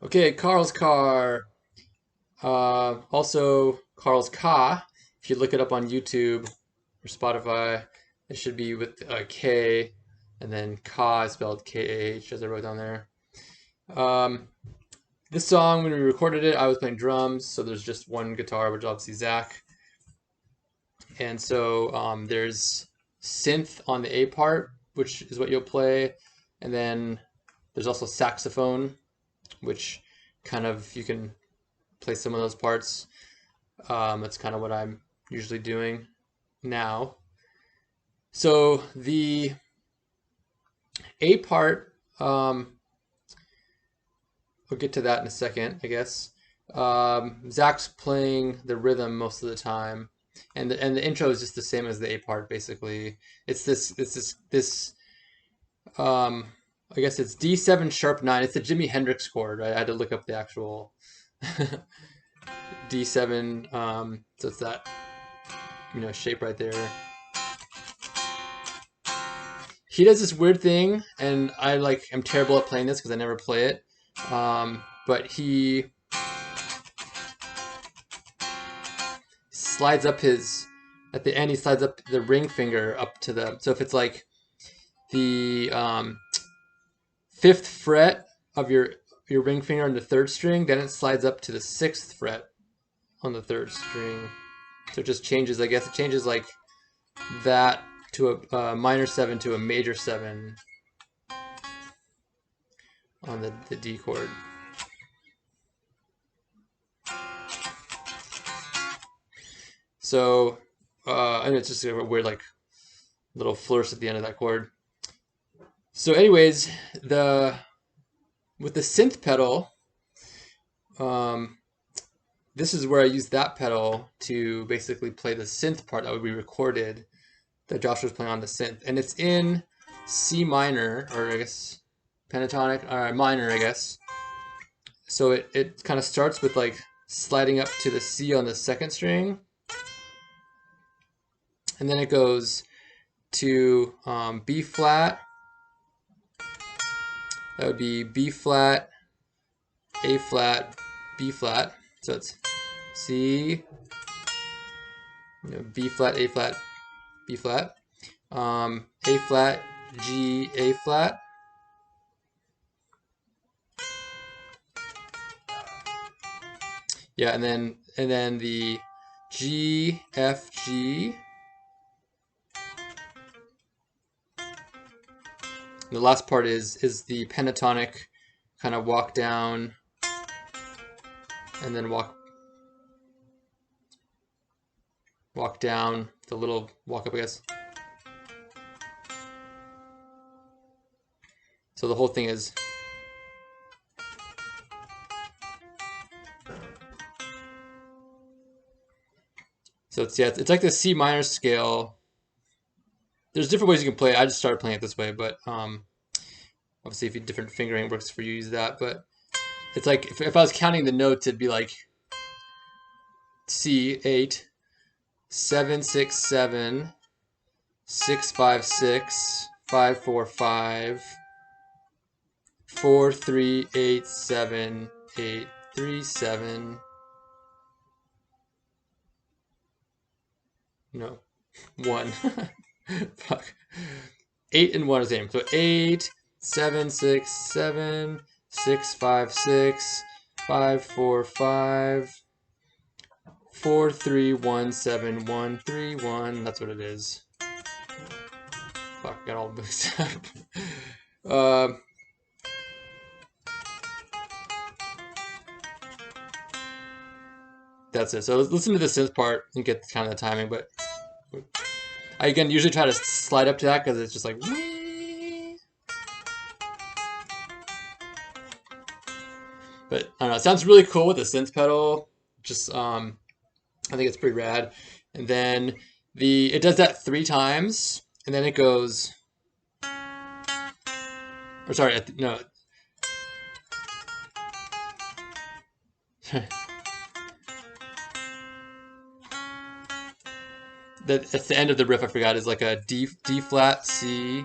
Okay, Karl's car. Also Karl's Ka. If you look it up on YouTube or Spotify, it should be with a K, and then Ka is spelled K-A-H, as I wrote down there. Um, this song, when we recorded it, I was playing drums, so there's just one guitar, which is obviously Zach. And so there's synth on the A part, which is what you'll play, and then there's also saxophone, which kind of you can play some of those parts. That's kind of what I'm usually doing now. So the A part, we'll get to that in a second, I guess. Zach's playing the rhythm most of the time, and the intro is just the same as the A part. Basically, it's this. Um, I guess it's D7 sharp 9. It's the Jimi Hendrix chord. Right? I had to look up the actual D7. So it's that shape right there. He does this weird thing, and I am terrible at playing this because I never play it. But he slides up at the end. He slides up the ring finger up to the. So if it's like the fifth fret of your ring finger on the third string, then it slides up to the sixth fret on the third string. So it just changes. I guess it changes like that to a minor 7 to a major 7 on the D chord. So and it's just a weird little flourish at the end of that chord. So anyways, with the synth pedal, this is where I use that pedal to basically play the synth part that would be recorded that Josh was playing on the synth. And it's in C minor, or I guess pentatonic, or minor, I guess. So it kind of starts with sliding up to the C on the second string. And then it goes to B flat. That would be B flat, A flat, B flat. So it's C, B flat, A flat, B flat, A flat, G, A flat. Yeah, and then the G, F, G. And the last part is the pentatonic kind of walk down and then walk down, the little walk up, I guess. So the whole thing is it's like the C minor scale. There's different ways you can play it. I just started playing it this way, but obviously if different fingering works for you, use that. But it's like if I was counting the notes, it'd be like C 8, 7 6 7, 6 5 6, 5 4 5, 4 3 8 7 8 3 7. No, 1. Fuck. 8 and 1 is the same. So 8 7 6 7 6 5 6 5 4 5 4 3 1 7 1 3 1. That's what it is. Fuck, got all mixed up. That's it. So listen to the synth part and get kind of the timing. But I again usually try to slide up to that because it's just like. But I don't know. It sounds really cool with the synth pedal. Just I think it's pretty rad. And then it does that 3 times, and then it goes. Or sorry, no. It's the end of the riff. I forgot is like a D flat C.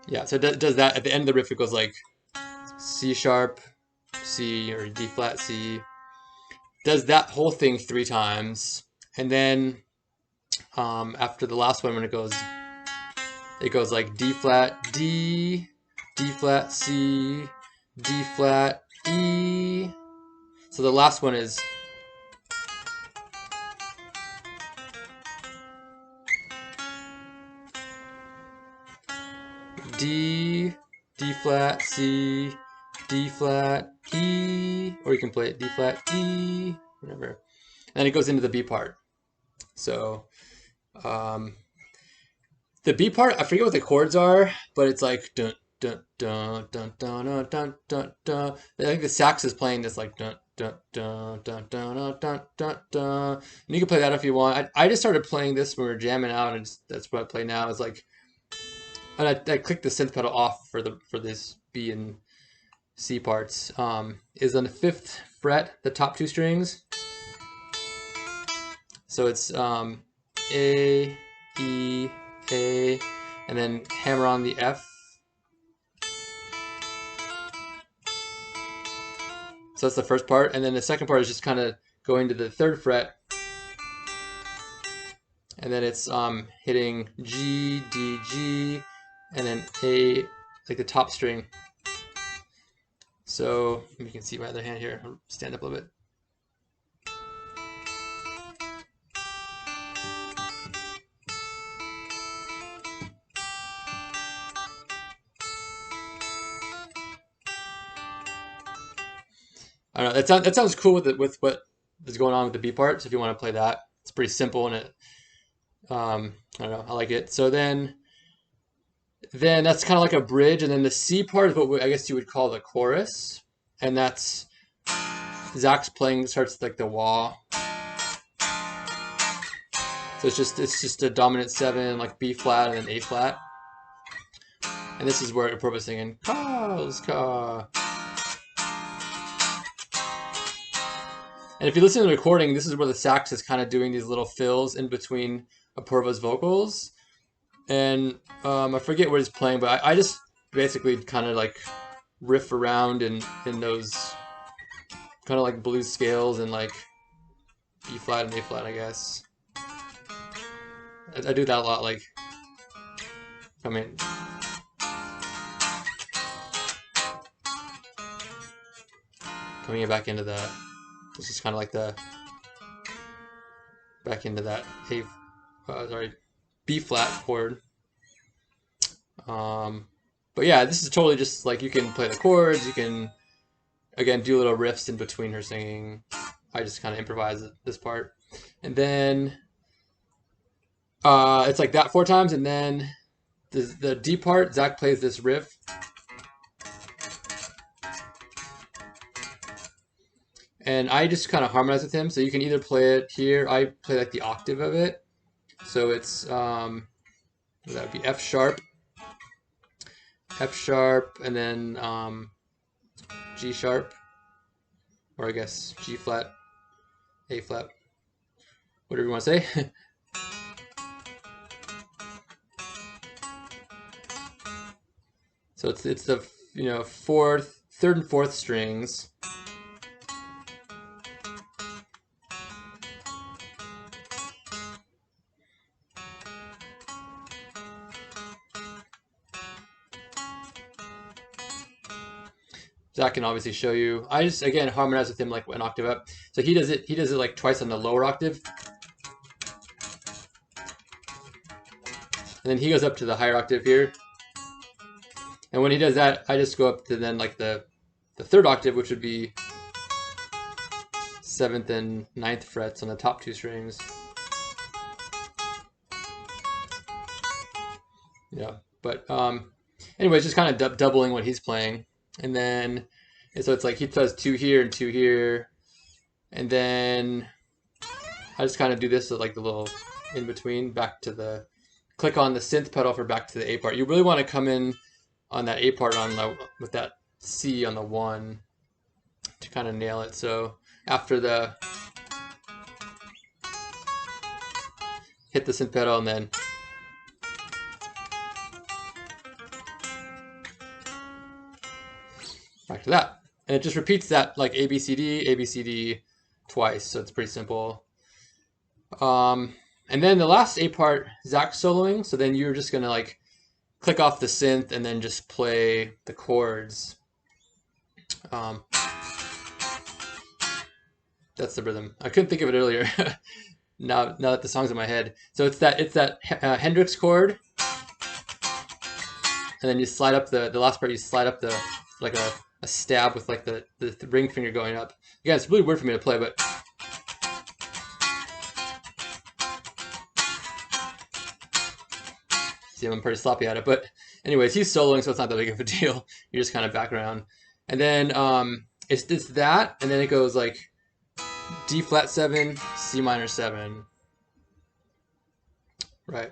Yeah, so it does that. At the end of the riff, it goes like C sharp, C, or D flat, C. Does that whole thing 3 times, and then after the last one, when it goes like D flat, D, D flat, C, D flat, E. So the last one is D, D flat, C, D flat, E, or you can play it D flat, E, whatever. And it goes into the B part. So the B part, I forget what the chords are, but it's like dun dun dun dun dun dun dun dun dun. I think the sax is playing this like dun dun dun dun dun dun dun dun. And you can play that if you want. I just started playing this when we were jamming out, and that's what I play now. It's like, and I clicked the synth pedal off for this B and C parts. Is on the 5th fret, the top 2 strings. So it's A, E, A, and then hammer on the F. So that's the first part, and then the second part is just kind of going to the 3rd fret, and then it's hitting G, D, G, and then A, like the top string. So you can see my other hand here. I'll stand up a little bit. I don't know. That sounds cool with what is going on with the B part. So if you want to play that, it's pretty simple, and it I don't know. I like it. So then that's kind of like a bridge, and then the C part is what I guess you would call the chorus, and that's Zach's playing starts like the wah. So it's just a dominant 7, like B flat and then A flat, and this is where we're singing Karl's car. And if you listen to the recording, this is where the sax is kind of doing these little fills in between Apurva's vocals. And I forget what he's playing, but I just basically kind of like riff around in those kind of like blues scales and like B flat and A flat, I guess. I do that a lot, like coming back into that. This is kind of like the back into that B flat chord. But yeah, this is totally just like you can play the chords. You can again do little riffs in between her singing. I just kind of improvise this part, and then it's like that 4 times, and then the D part. Zach plays this riff. And I just kind of harmonize with him. So you can either play it here. I play like the octave of it. So it's that would be F sharp, and then G sharp, or I guess G flat, A flat, whatever you want to say. So it's the 4th, 3rd, and 4th strings. Zach can obviously show you. I just again harmonize with him like an octave up. So he does it like twice on the lower octave, and then he goes up to the higher octave here. And when he does that, I just go up to then like the 3rd octave, which would be 7th and 9th frets on the top 2 strings. Yeah, but anyways, just kind of doubling what he's playing, and so it's like he does 2 here and 2 here, and then I just kind of do this with like the little in between back to the click on the synth pedal for back to the A part. You really want to come in on that A part with that C on the 1 to kind of nail it. So after the hit the synth pedal and then back to that. And it just repeats that like A, B, C, D, A, B, C, D twice. So it's pretty simple. And then the last A part, Zach soloing. So then you're just gonna like click off the synth and then just play the chords. That's the rhythm. I couldn't think of it earlier. now that the song's in my head. So it's that Hendrix chord, and then you slide up the last part. You slide up the like a stab with like the ring finger going up. Again, it's really weird for me to play, but see, I'm pretty sloppy at it. But anyways, he's soloing, so it's not that big of a deal. You're just kind of background, and then it's that, and then it goes like D flat 7, C minor 7, right?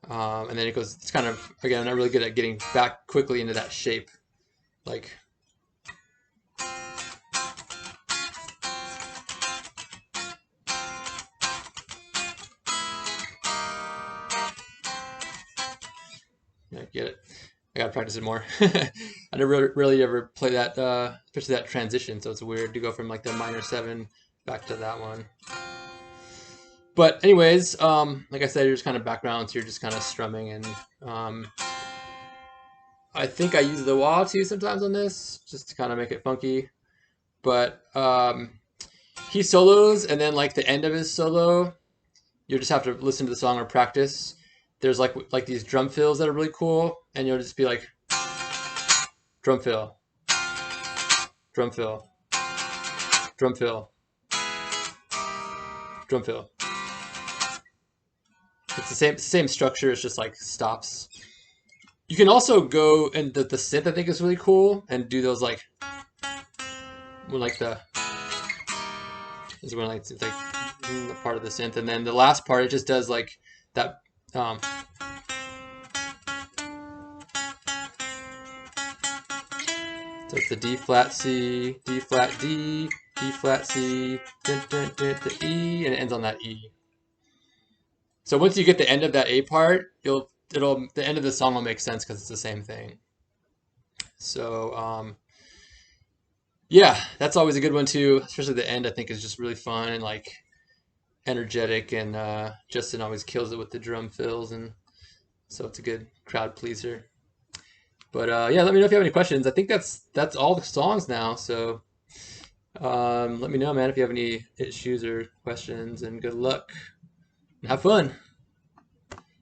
And then it goes, it's kind of, again, I'm not really good at getting back quickly into that shape. Like, yeah, get it. I gotta practice it more. I never really ever play that, especially that transition, so it's weird to go from like the minor 7 back to that one. But anyways, like I said, you're just kind of background, so you're just kind of strumming, and I think I use the wah too sometimes on this, just to kind of make it funky. But he solos, and then like the end of his solo, you just have to listen to the song or practice. There's like these drum fills that are really cool, and you'll just be like drum fill, drum fill, drum fill, drum fill. It's the same structure. It's just like stops. You can also go, and the synth I think is really cool, and do those like when like the is when like it's like the part of the synth, and then the last part it just does like that. So it's the D flat C, D flat D, D flat C, the E, and it ends on that E. So once you get the end of that A part, the end of the song will make sense because it's the same thing. So yeah, that's always a good one too. Especially the end, I think is just really fun and like energetic, and Justin always kills it with the drum fills, and so it's a good crowd pleaser. But yeah, let me know if you have any questions. I think that's all the songs now. So let me know, man, if you have any issues or questions, and good luck and have fun.